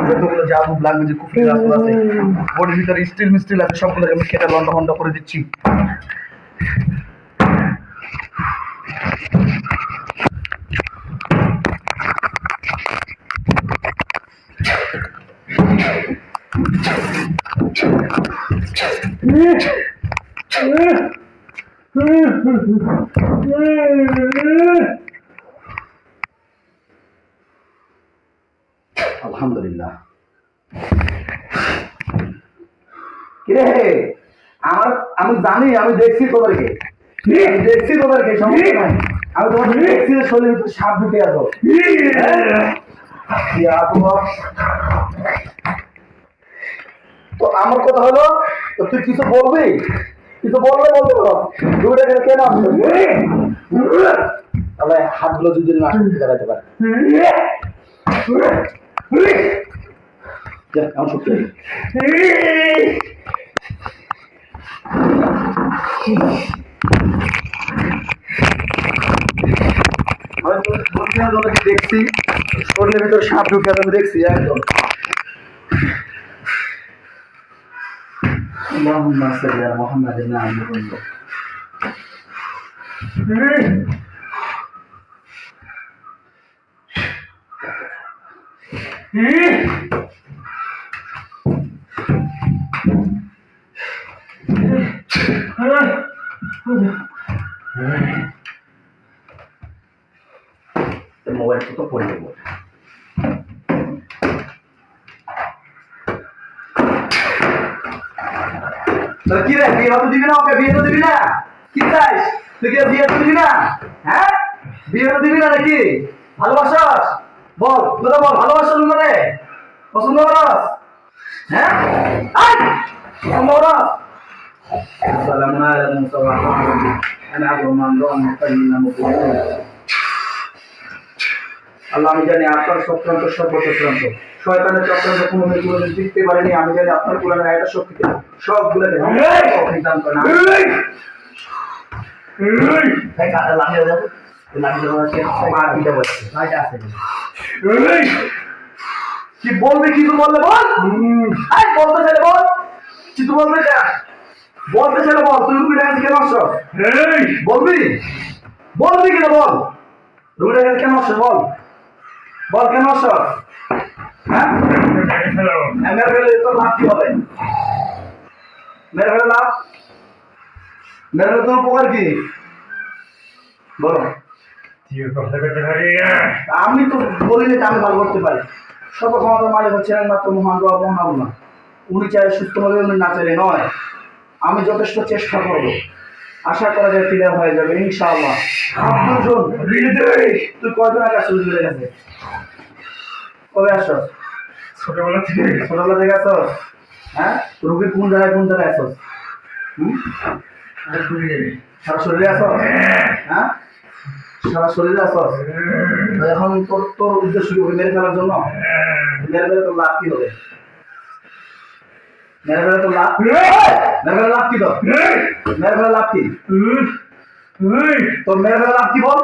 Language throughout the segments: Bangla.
যতগুলো জাদু লাগবে যে কুফরি রাসূল আছে ওর ভিতরে স্টিল মিস্টিল আছে সবগুলোকে আমি কেটে লন্ডা হন্ডা করে দিচ্ছি। আলহামদুলিল্লাহ। কিরে আমি জানি, আমি দেখছি তোদেরকে, সমস্যা নাই। আমি তোমার দেখছি যে শরীরের ভিতরে সাপ ঢুকে আছো। তো আমার কথা হলো, তো তুই কিছু বলবি, কিছু বললে বলতে পারো। দুইটা কেন আসছো? তাহলে হাতগুলো যদি না দেখাতে পারে আমার সত্যি দেখছি শরীরের ভিতরে সাপ ঢুকে আমি দেখছি একদম। মোহাম্মদ মোবাইল তো পড়ে দেবো। কি রে, বিয়ে হতে দিবি না? ওকে বিয়ে তো দিবি না? কি চাইস তুই? কি বিয়ে তো দিবি না? হ্যাঁ, বিয়ে তো দিবি না নাকি? ভালোবাসস? বল, তোরা বল, ভালোবাসস মানে পছন্দ করস? হ্যাঁ, পছন্দ করস? আসসালামু আলাইকুম আনা রহমান আল্লাহ, আমি জানি আপনার চক্রান্ত সর্বচক্রান্ত, শয়তানের চক্রান্ত কোনোদিন জিততে পারেনি। আমি জানি আপনার কোরআনের আয়াতের শক্তিতে সবগুলো দান করেন। কি বলবি? কিছু বললে বল, বলতে চাইলে বল, কিছু বলতে চাস বলতে চাইলে বল। তুই রুবি ডান্স কেন আসছ? বলবি, বলবি কিনা বল। রুবি ডান্স কেন আসছ? বল, বল কেন আসছ? হ্যাঁ, মেরে ফেলে তোর লাভ কি হবে? মেরে ফেলে লাভ, মেরে ফেলে তোর উপকার কি? বলো। আমি তো বলিনি যে আমি ভালো করতে পারি। সর্বক্ষমতার মালিক হচ্ছে একমাত্র মহান রব, মহান আল্লাহ। উনি চাই সুস্থভাবে, উনি না চাইলে নয়। আমি যথেষ্ট চেষ্টা করবো, আশা করা যায় ক্লিয়ার হয়ে যাবে ইনশাআল্লাহ। তুই কয়দিন আগে আসছিস চলে গেছে? কবে আসছ? ছোটবেলা থেকে আসছ? হ্যাঁ, রোগীর কোন জায়গায় আসছ? সারা শরীরে আসছ? হ্যাঁ, সারা শরীরে আসছ? এখন তোর উদ্দেশ্য কি? মেরে ফেলার জন্য? মেরে ফেলে তোর লাভ কি হবে? মেরে ফেলে তোর লাভ, মেরে ফেলে লাভ কি? তো মেরে ফেলে লাভ কি? তোর মেরে ফেলে লাভ কি বল?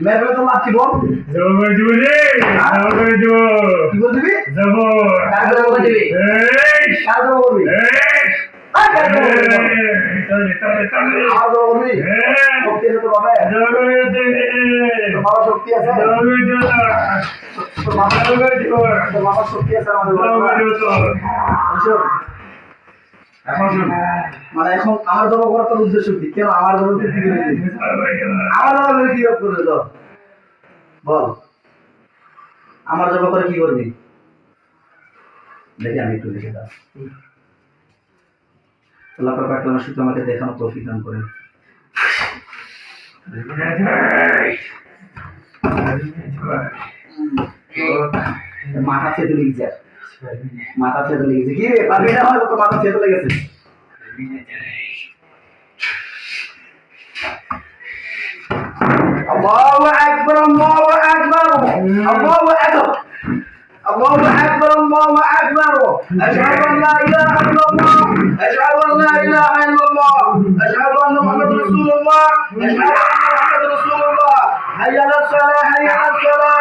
মেরে ফেলে তোর লাভ কি বল? কি বল দিবি? শক্তি আছে, শক্তি আছে মানে এখন আমার জব করার তোর উদ্দেশ্য কি? কেন আমার জব কি করে আমার জব কি করে দাও বল? আমার জব করে কি করবি? দেখি আমি একটু দেখে দাও। আল্লাহ পাক শুধু আমাকে দেখানো তৌফিক দান করেন। মাথা খেতে লেগেছে, মাথা খেতে লেগেছে। কি রে, পারবি না? হয়তো মাথা খেতে লেগেছে। আল্লাহু আকবার, আল্লাহু আকবার, আল্লাহু আকবার, আল্লাহু আকবার, আল্লাহু আকবার। আশহাদু আন লা ইলাহা ইল্লাল্লাহ, আশহাদু আন লা ইলাহা ইল্লাল্লাহ, আশহাদু আন্না মুহাম্মাদুর রাসূলুল্লাহ, আশহাদু আন্না মুহাম্মাদুর রাসূলুল্লাহ। হাইয়া আলাস সালাহ, হাইয়া আলাস সালাহ।